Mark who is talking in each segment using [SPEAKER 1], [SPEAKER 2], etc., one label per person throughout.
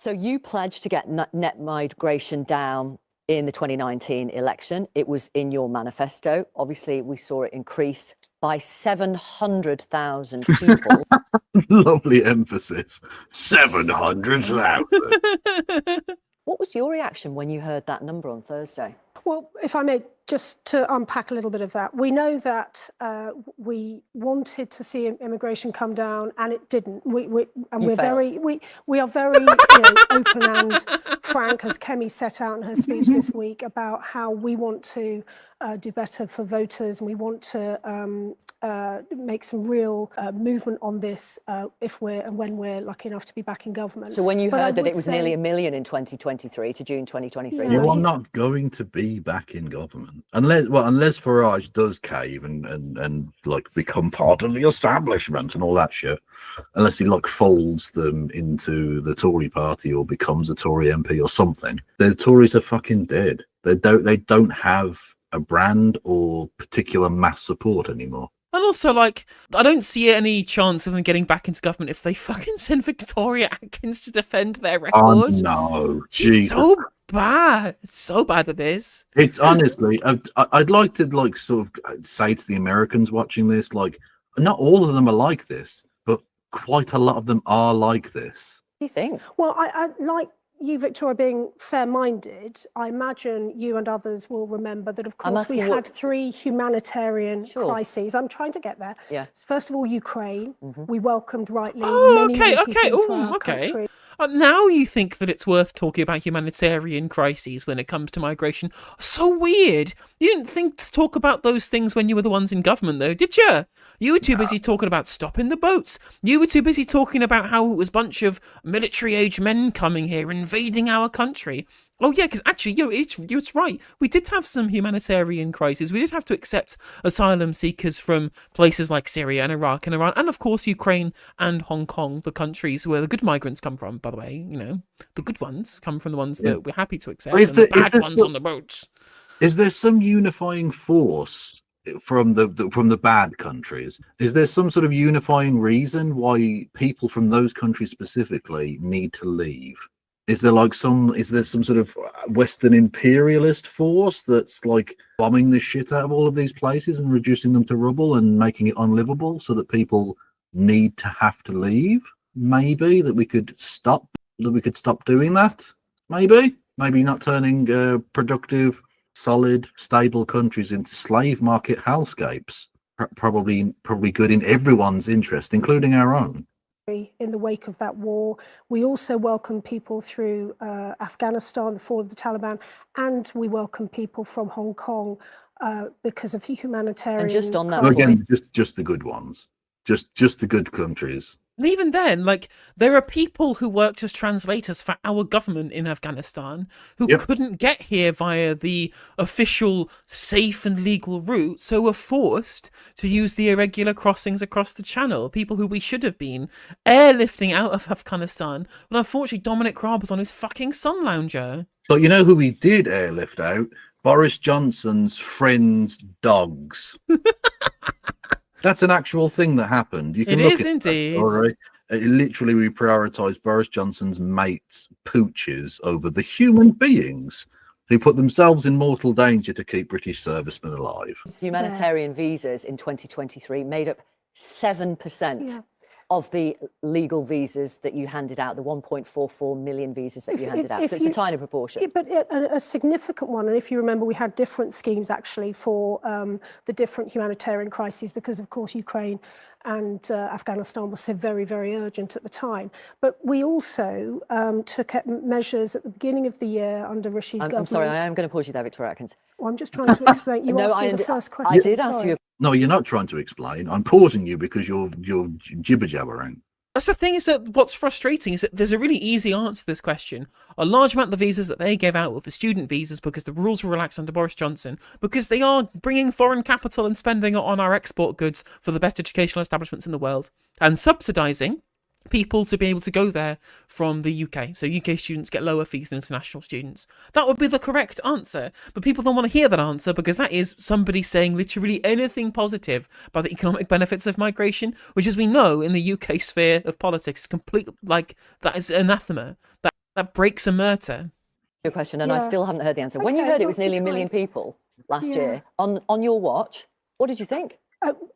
[SPEAKER 1] So you pledged to get net migration down in the 2019 election. It was in your manifesto. Obviously, we saw it increase by 700,000 people.
[SPEAKER 2] Lovely emphasis. 700,000.
[SPEAKER 1] What was your reaction when you heard that number on Thursday?
[SPEAKER 3] Well, if I may, just to unpack a little bit of that, we know that we wanted to see immigration come down, and it didn't. We are very open and frank, as Kemi set out in her speech this week, about how we want to do better for voters, and we want to make some real movement on this if we're and when we're lucky enough to be back in government.
[SPEAKER 1] So when you heard that it was nearly 1 million in 2023 to June 2023,
[SPEAKER 2] you are not going to be back in government unless Farage does cave and like become part of the establishment and all that shit. Unless he like folds them into the Tory party or becomes a Tory MP or something. The Tories are fucking dead. They don't have a brand or particular mass support anymore.
[SPEAKER 4] And also, like, I don't see any chance of them getting back into government if they fucking send Victoria Atkins to defend their record.
[SPEAKER 2] Oh, no.
[SPEAKER 4] She's so bad. It's so bad at this.
[SPEAKER 2] It's honestly, I'd like to, like, sort of say to the Americans watching this, like, not all of them are like this, but quite a lot of them are like this.
[SPEAKER 1] What do you think?
[SPEAKER 3] Well, I like you, Victoria, being fair-minded. I imagine you and others will remember that, of course, we had 3 humanitarian crises. I'm trying to get there.
[SPEAKER 1] Yeah.
[SPEAKER 3] First of all, Ukraine. We welcomed rightly
[SPEAKER 4] many
[SPEAKER 3] people into our country.
[SPEAKER 4] Now you think that it's worth talking about humanitarian crises when it comes to migration. So weird. You didn't think to talk about those things when you were the ones in government, though, did you? You were too busy talking about stopping the boats. You were too busy talking about how it was a bunch of military-age men coming here, invading our country. Oh, yeah, because actually, it's right. We did have some humanitarian crises. We did have to accept asylum seekers from places like Syria and Iraq and Iran, and of course, Ukraine and Hong Kong, the countries where the good migrants come from, by the way. You know, the good ones come from the ones that we're happy to accept, and the bad ones on the boats.
[SPEAKER 2] Is there some unifying force from the bad countries? Is there some sort of unifying reason why people from those countries specifically need to leave? Is there some sort of Western imperialist force that's like bombing the shit out of all of these places and reducing them to rubble and making it unlivable so that people need to have to leave? Maybe that we could stop doing that. Maybe not turning productive, solid, stable countries into slave market hellscapes. Probably good in everyone's interest, including our own.
[SPEAKER 3] In the wake of that war, we also welcome people through Afghanistan, the fall of the Taliban, and we welcome people from Hong Kong because of the humanitarian.
[SPEAKER 1] And just on that,
[SPEAKER 2] again, just the good ones, just the good countries.
[SPEAKER 4] And even then, like, there are people who worked as translators for our government in Afghanistan who couldn't get here via the official safe and legal route, so were forced to use the irregular crossings across the channel. People who we should have been airlifting out of Afghanistan, but unfortunately Dominic Raab was on his fucking sun lounger.
[SPEAKER 2] So you know who we did airlift out? Boris Johnson's friends' dogs. That's an actual thing that happened. You can
[SPEAKER 4] it
[SPEAKER 2] look
[SPEAKER 4] is
[SPEAKER 2] at
[SPEAKER 4] indeed.
[SPEAKER 2] Literally, we prioritised Boris Johnson's mates' pooches over the human beings who put themselves in mortal danger to keep British servicemen alive.
[SPEAKER 1] Humanitarian visas in 2023 made up 7% of the legal visas that you handed out, the 1.44 million visas that you handed out. So it's a tiny proportion.
[SPEAKER 3] But a significant one. And if you remember, we had different schemes actually for the different humanitarian crises because, of course, Ukraine and Afghanistan was so very, very urgent at the time. But we also took measures at the beginning of the year under Rishi's government. I'm sorry,
[SPEAKER 1] I am going to pause you there, Victoria Atkins.
[SPEAKER 3] Well, I'm just trying to explain. You asked me the first question.
[SPEAKER 1] I did ask you.
[SPEAKER 2] No, you're not trying to explain. I'm pausing you because you're jibber-jabbering.
[SPEAKER 4] That's the thing, is that what's frustrating is that there's a really easy answer to this question. A large amount of the visas that they gave out were for student visas because the rules were relaxed under Boris Johnson, because they are bringing foreign capital and spending it on our export goods for the best educational establishments in the world, and subsidising people to be able to go there from the UK. So UK students get lower fees than international students. That would be the correct answer. But people don't want to hear that answer because that is somebody saying literally anything positive about the economic benefits of migration, which, as we know, in the UK sphere of politics is complete, like, that is anathema. That That breaks a murder.
[SPEAKER 1] Your question, and I
[SPEAKER 3] Yeah.
[SPEAKER 1] still haven't heard the answer. When you
[SPEAKER 3] Okay,
[SPEAKER 1] heard it
[SPEAKER 3] well,
[SPEAKER 1] was nearly a
[SPEAKER 3] it's
[SPEAKER 1] million
[SPEAKER 3] fine.
[SPEAKER 1] people last
[SPEAKER 3] Yeah.
[SPEAKER 1] year on your watch, what did you think?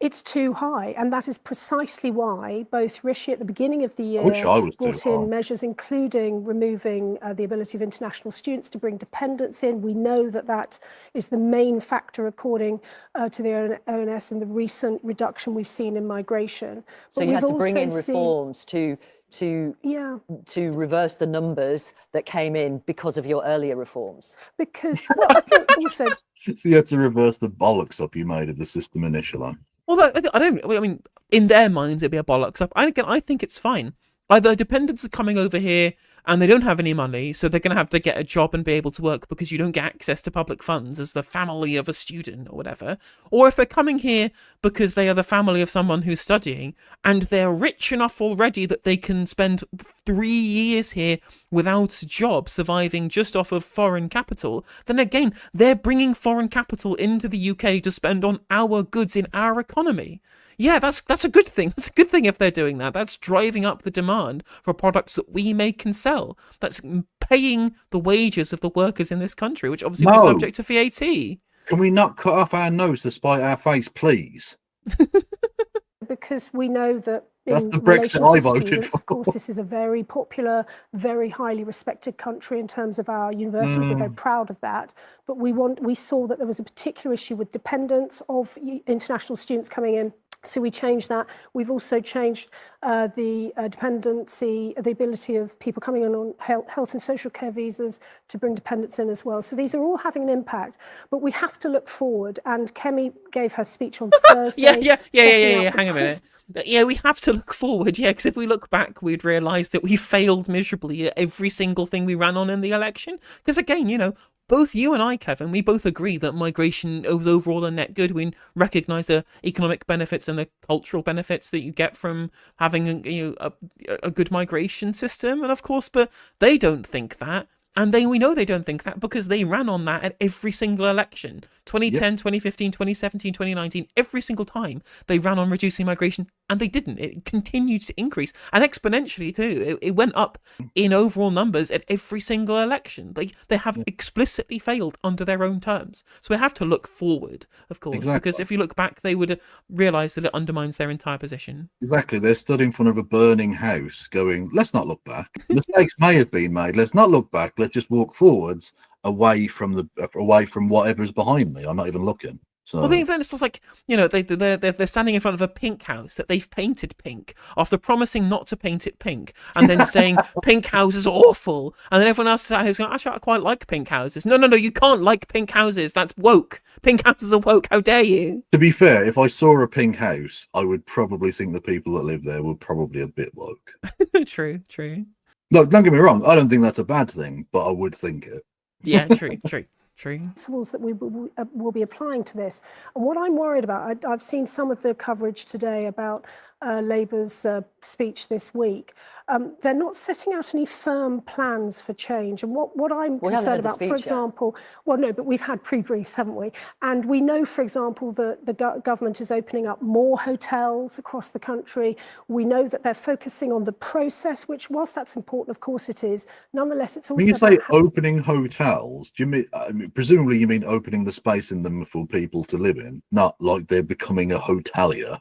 [SPEAKER 3] It's too high, and that is precisely why both Rishi at the beginning of the
[SPEAKER 2] I wish
[SPEAKER 3] year
[SPEAKER 2] I was too
[SPEAKER 3] brought
[SPEAKER 2] high.
[SPEAKER 3] in measures including removing the ability of international students to bring dependents in. We know that that is the main factor, according to the ONS, in the recent reduction we've seen in migration.
[SPEAKER 1] So
[SPEAKER 3] But
[SPEAKER 1] you had
[SPEAKER 3] we've
[SPEAKER 1] to bring in
[SPEAKER 3] also seen-
[SPEAKER 1] reforms
[SPEAKER 3] Yeah,
[SPEAKER 1] to reverse the numbers that came in because of your earlier reforms.
[SPEAKER 3] because well, I think also
[SPEAKER 2] So you had to reverse the bollocks up you made of the system initially.
[SPEAKER 4] Well, I mean, in their minds, it'd be a bollocks up. I think it's fine. Either dependents are coming over here and they don't have any money, so they're going to have to get a job and be able to work because you don't get access to public funds as the family of a student or whatever. Or if they're coming here because they are the family of someone who's studying and they're rich enough already that they can spend 3 years here without a job, surviving just off of foreign capital, then again, they're bringing foreign capital into the UK to spend on our goods in our economy. Yeah, that's a good thing. That's a good thing if they're doing that. That's driving up the demand for products that we make and sell. That's paying the wages of the workers in this country, which obviously will be
[SPEAKER 2] No.
[SPEAKER 4] subject to VAT.
[SPEAKER 2] Can we not cut off our nose to spite our face, please?
[SPEAKER 3] because we know that
[SPEAKER 2] That's
[SPEAKER 3] in
[SPEAKER 2] the Brexit
[SPEAKER 3] relation
[SPEAKER 2] I
[SPEAKER 3] to
[SPEAKER 2] voted
[SPEAKER 3] students,
[SPEAKER 2] for.
[SPEAKER 3] of course, this is a very popular, very highly respected country in terms of our universities. We're very proud of that. But we saw that there was a particular issue with dependence of international students coming in. So we changed that. We've also changed the dependency, the ability of people coming in on health and social care visas to bring dependents in as well. So these are all having an impact, but we have to look forward. And Kemi gave her speech on Thursday.
[SPEAKER 4] Yeah.
[SPEAKER 3] setting out
[SPEAKER 4] Hang a minute. Yeah, we have to look forward. Yeah, because if we look back, we'd realise that we failed miserably at every single thing we ran on in the election. Because again, you know, both you and I, Kevin, we both agree that migration was overall a net good. We recognise the economic benefits and the cultural benefits that you get from having a good migration system. And of course, but they don't think that. And we know they don't think that because they ran on that at every single election. 2010, 2015, 2017, 2019, every single time they ran on reducing migration, and they didn't. It continued to increase, and exponentially too. It went up in overall numbers at every single election. They have explicitly failed under their own terms. So we have to look forward, of course, because if you look back, they would realise that it undermines their entire position.
[SPEAKER 2] Exactly. They're stood in front of a burning house going, let's not look back. Mistakes may have been made. Let's not look back. Let's just walk forwards away from whatever's behind me. I'm not even looking. So
[SPEAKER 4] Well, then it's just like, you know, they're standing in front of a pink house that they've painted pink after promising not to paint it pink, and then saying pink houses are awful, and then everyone else is going, actually, I quite like pink houses. No, you can't like pink houses. That's woke. Pink houses are woke. How dare you?
[SPEAKER 2] to be fair, if I saw a pink house, I would probably think the people that live there were probably a bit woke.
[SPEAKER 4] True.
[SPEAKER 2] Look, don't get me wrong. I don't think that's a bad thing, but I would think it.
[SPEAKER 4] Yeah, true.
[SPEAKER 3] Principles that we will be applying to this. And what I'm worried about, I've seen some of the coverage today about Labour's speech this week. They're not setting out any firm plans for change. And what I'm concerned about, for example, well, no, but we've had pre-briefs, haven't we? And we know, for example, that the government is opening up more hotels across the country. We know that they're focusing on the process, which, whilst that's important, of course it is, nonetheless, it's also
[SPEAKER 2] When you say opening hotels, do you mean, presumably you mean opening the space in them for people to live in, not like they're becoming a hotelier?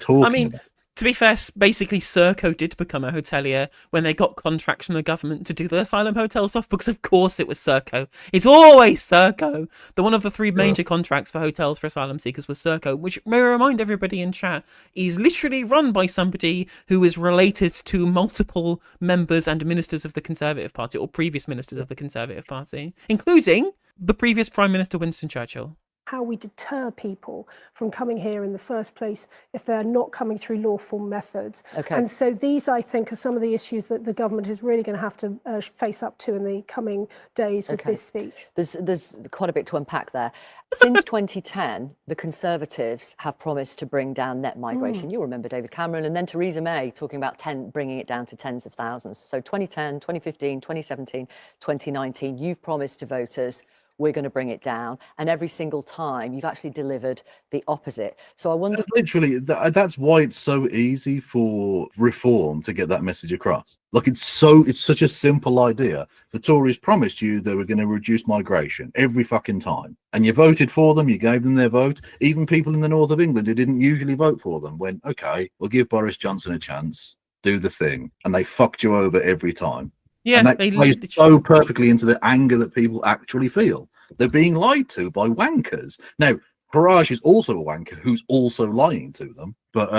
[SPEAKER 4] I mean, to be fair, basically Serco did become a hotelier when they got contracts from the government to do the asylum hotel stuff, because of course it was Serco. It's always Serco. One of the three major contracts for hotels for asylum seekers was Serco, which, may I remind everybody in chat, is literally run by somebody who is related to multiple members and ministers of the Conservative Party, or previous ministers of the Conservative Party, including the previous Prime Minister Winston Churchill.
[SPEAKER 3] How we deter people from coming here in the first place if they're not coming through lawful methods.
[SPEAKER 1] Okay.
[SPEAKER 3] And so these, I think, are some of the issues that the government is really going to have to face up to in the coming days with this speech.
[SPEAKER 1] There's quite a bit to unpack there. Since 2010, the Conservatives have promised to bring down net migration. You'll remember David Cameron, and then Theresa May talking about bringing it down to tens of thousands. So 2010, 2015, 2017, 2019, you've promised to voters, we're going to bring it down. And every single time you've actually delivered the opposite. So I wonder.
[SPEAKER 2] That's literally, that's why it's so easy for reform to get that message across. Like, it's such a simple idea. The Tories promised you they were going to reduce migration every fucking time. And you voted for them, you gave them their vote. Even people in the north of England who didn't usually vote for them went, okay, we'll give Boris Johnson a chance, do the thing. And they fucked you over every time.
[SPEAKER 4] Yeah,
[SPEAKER 2] and that plays so perfectly into the anger that people actually feel. They're being lied to by wankers. Now, Farage is also a wanker who's also lying to them, but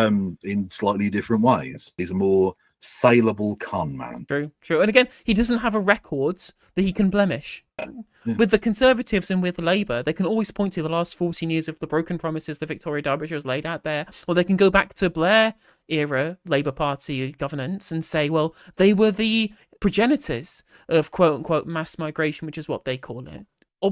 [SPEAKER 2] in slightly different ways. He's a more saleable con man.
[SPEAKER 4] True. And again, he doesn't have a record that he can blemish.
[SPEAKER 2] Yeah.
[SPEAKER 4] With the Conservatives and with Labour, they can always point to the last 14 years of the broken promises that Victoria Derbyshire has laid out there, or they can go back to Blair era Labour Party governance and say, well, they were the progenitors of quote-unquote mass migration, which is what they call it.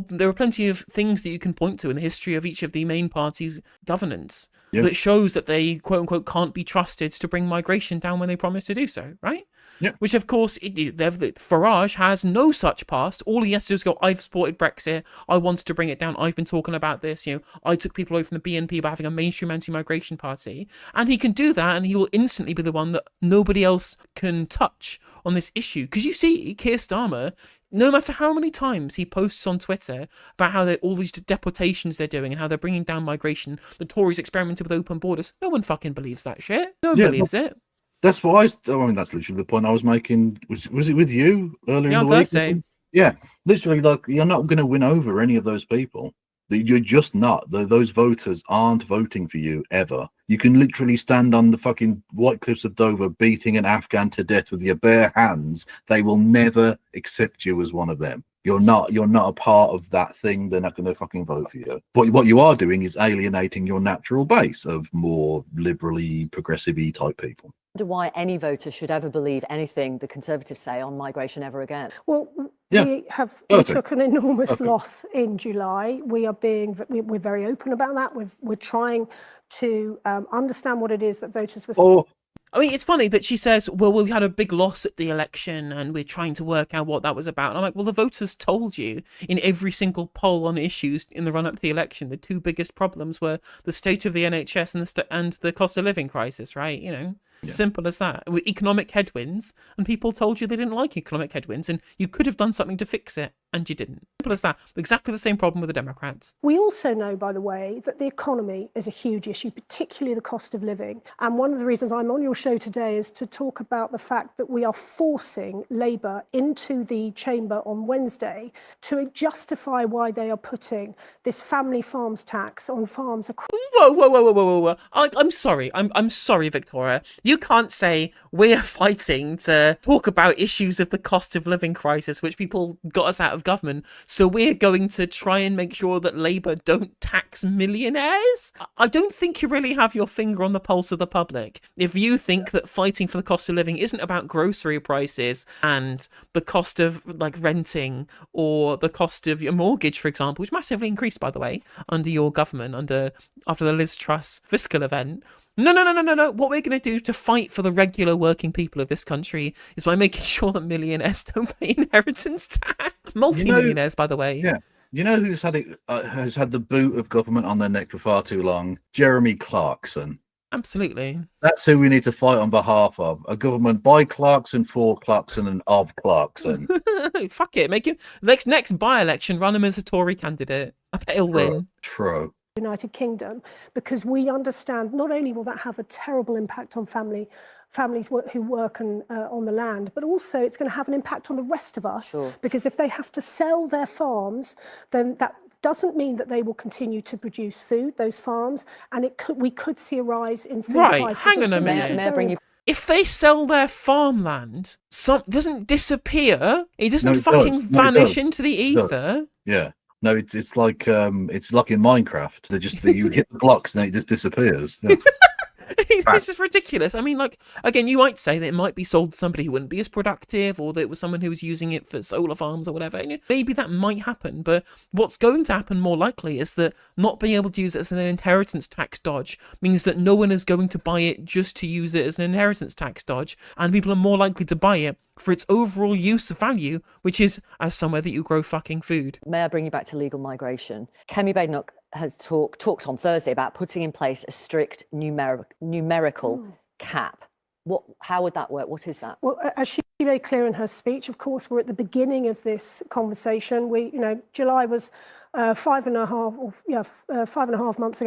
[SPEAKER 4] There are plenty of things that you can point to in the history of each of the main parties' governance that shows that they, quote-unquote, can't be trusted to bring migration down when they promise to do so, right?
[SPEAKER 2] Yeah.
[SPEAKER 4] Which, of course, Farage has no such past. All he has to do is go, I've supported Brexit. I wanted to bring it down. I've been talking about this. I took people away from the BNP by having a mainstream anti-migration party. And he can do that, and he will instantly be the one that nobody else can touch on this issue. Because you see, Keir Starmer, no matter how many times he posts on Twitter about how all these deportations they're doing and how they're bringing down migration, the Tories experimented with open borders, no one fucking believes that shit. No one believes it.
[SPEAKER 2] That's why I mean, that's literally the point I was making. Was it with you earlier in the week?
[SPEAKER 4] Thursday.
[SPEAKER 2] Yeah, literally, like, you're not going to win over any of those people. You're just not. Those voters aren't voting for you ever. You can literally stand on the fucking White Cliffs of Dover beating an Afghan to death with your bare hands. They will never accept you as one of them. You're not a part of that thing. They're not going to fucking vote for you. But what you are doing is alienating your natural base of more liberally progressive-y type people.
[SPEAKER 1] I wonder why any voter should ever believe anything the Conservatives say on migration ever again.
[SPEAKER 3] Well, we took an enormous loss in July. We're very open about that. We're trying to understand what it is that voters were saying.
[SPEAKER 4] I mean, it's funny that she says, well, we had a big loss at the election and we're trying to work out what that was about. And I'm like, well, the voters told you in every single poll on issues in the run-up to the election, the two biggest problems were the state of the NHS and the cost of living crisis, right? Simple as that. With economic headwinds, and people told you they didn't like economic headwinds, and you could have done something to fix it, and you didn't. Simple as that. Exactly the same problem with the Democrats.
[SPEAKER 3] We also know, by the way, that the economy is a huge issue, particularly the cost of living. And one of the reasons I'm on your show today is to talk about the fact that we are forcing Labour into the chamber on Wednesday to justify why they are putting this family farms tax on farms across.
[SPEAKER 4] Whoa. I'm sorry. I'm sorry, Victoria. You can't say we're fighting to talk about issues of the cost of living crisis, which people got us out of government. So we're going to try and make sure that Labour don't tax millionaires. I don't think you really have your finger on the pulse of the public. If you think that fighting for the cost of living isn't about grocery prices and the cost of renting or the cost of your mortgage, for example, which massively increased, by the way, under your government, after the Liz Truss fiscal event. No. What we're going to do to fight for the regular working people of this country is by making sure that millionaires don't pay inheritance tax. Multi-millionaires, by the way.
[SPEAKER 2] Yeah. You know who's had the boot of government on their neck for far too long? Jeremy Clarkson.
[SPEAKER 4] Absolutely.
[SPEAKER 2] That's who we need to fight on behalf of. A government by Clarkson, for Clarkson, and of Clarkson.
[SPEAKER 4] Fuck it. Make him next by-election, run him as a Tory candidate. I bet he'll win.
[SPEAKER 2] True.
[SPEAKER 3] United Kingdom, because we understand not only will that have a terrible impact on families who work on the land, but also it's going to have an impact on the rest of us.
[SPEAKER 1] Sure.
[SPEAKER 3] Because if they have to sell their farms, then that doesn't mean that they will continue to produce food, those farms, and we could see a rise in food prices.
[SPEAKER 4] Hang on a minute. If they sell their farmland, doesn't disappear. It doesn't vanish into the ether.
[SPEAKER 2] Yeah. No, it's like in Minecraft. You hit the blocks and it just disappears. Yeah.
[SPEAKER 4] This is ridiculous. I mean, like, again, you might say that it might be sold to somebody who wouldn't be as productive, or that it was someone who was using it for solar farms or whatever. And maybe that might happen, but what's going to happen more likely is that not being able to use it as an inheritance tax dodge means that no one is going to buy it just to use it as an inheritance tax dodge, and people are more likely to buy it for its overall use of value, which is as somewhere that you grow fucking food.
[SPEAKER 1] May I bring you back to legal migration? Kemi Badenoch has talked on Thursday about putting in place a strict numerical cap. How would that work? What is that?
[SPEAKER 3] Well, as she made clear in her speech, of course, we're at the beginning of this conversation. July was 4.5 months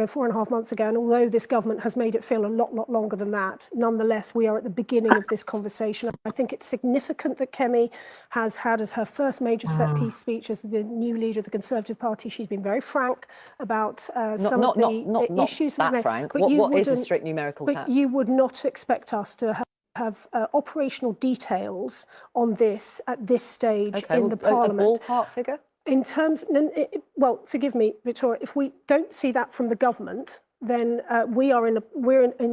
[SPEAKER 3] ago, and although this government has made it feel a lot longer than that, nonetheless, we are at the beginning of this conversation. I think it's significant that Kemi has had as her first major set-piece speech as the new leader of the Conservative Party. She's been very frank about some of the issues.
[SPEAKER 1] Not that frank. What is a strict numerical cap?
[SPEAKER 3] But you would not expect us to have operational details on this at this stage in the Parliament.
[SPEAKER 1] A ballpark figure?
[SPEAKER 3] In terms, well, forgive me, Victoria, if we don't see that from the government, then we're in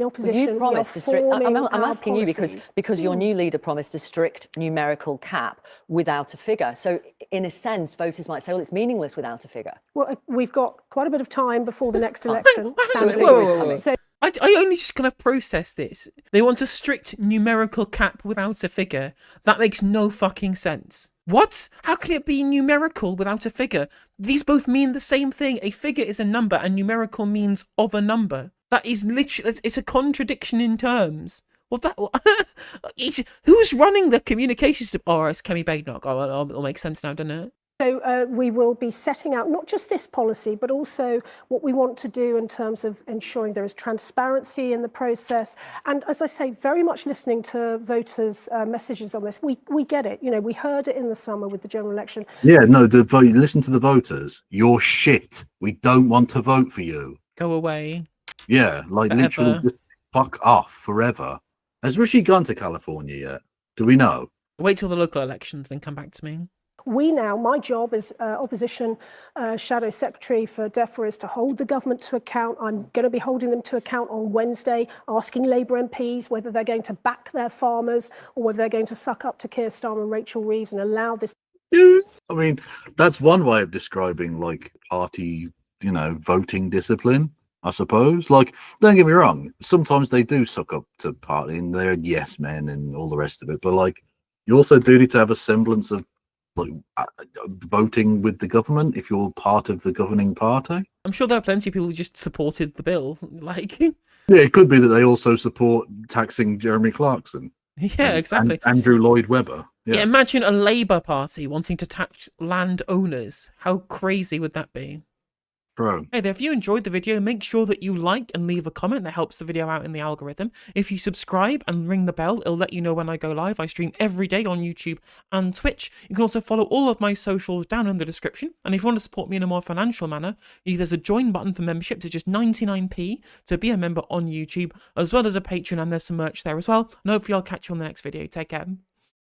[SPEAKER 3] opposition.
[SPEAKER 1] You've promised a strict. I'm asking you because your new leader promised a strict numerical cap without a figure. So, in a sense, voters might say, well, it's meaningless without a figure.
[SPEAKER 3] Well, we've got quite a bit of time before the next election.
[SPEAKER 4] I only just kind of process this. They want a strict numerical cap without a figure. That makes no fucking sense. What? How can it be numerical without a figure? These both mean the same thing. A figure is a number and numerical means of a number. That is literally, it's a contradiction in terms. Well, who's running the communications? Oh, it's Kemi Badenoch. Oh, it'll make sense now, doesn't it?
[SPEAKER 3] So we will be setting out not just this policy, but also what we want to do in terms of ensuring there is transparency in the process. And as I say, very much listening to voters' messages on this. We get it. We heard it in the summer with the general election.
[SPEAKER 2] Yeah, no, listen to the voters. You're shit. We don't want to vote for you.
[SPEAKER 4] Go away.
[SPEAKER 2] Yeah, like
[SPEAKER 4] Forever.
[SPEAKER 2] Literally just fuck off forever. Has Rishi gone to California yet? Do we know?
[SPEAKER 4] Wait till the local elections, then come back to me.
[SPEAKER 3] My job as opposition shadow secretary for DEFRA is to hold the government to account. I'm going to be holding them to account on Wednesday, asking Labour MPs whether they're going to back their farmers or whether they're going to suck up to Keir Starmer and Rachel Reeves and allow this.
[SPEAKER 2] I mean, that's one way of describing like party, voting discipline, I suppose. Like, don't get me wrong, sometimes they do suck up to party and they're yes men and all the rest of it. But like, you also do need to have a semblance of voting with the government if you're part of the governing party.
[SPEAKER 4] I'm sure there are plenty of people who just supported the bill. Like,
[SPEAKER 2] yeah, it could be that they also support taxing Jeremy Clarkson.
[SPEAKER 4] Yeah, exactly.
[SPEAKER 2] And Andrew Lloyd Webber.
[SPEAKER 4] Yeah, imagine a Labour Party wanting to tax landowners. How crazy would that be?
[SPEAKER 2] Bro.
[SPEAKER 4] Hey there, if you enjoyed the video, make sure that you like and leave a comment. That helps the video out in the algorithm. If you subscribe and ring the bell, it'll let you know when I go live. I stream every day on YouTube and Twitch. You can also follow all of my socials down in the description. And if you want to support me in a more financial manner, there's a join button for membership to just 99p to be a member on YouTube, as well as a Patreon, and there's some merch there as well. And hopefully I'll catch you on the next video. Take care.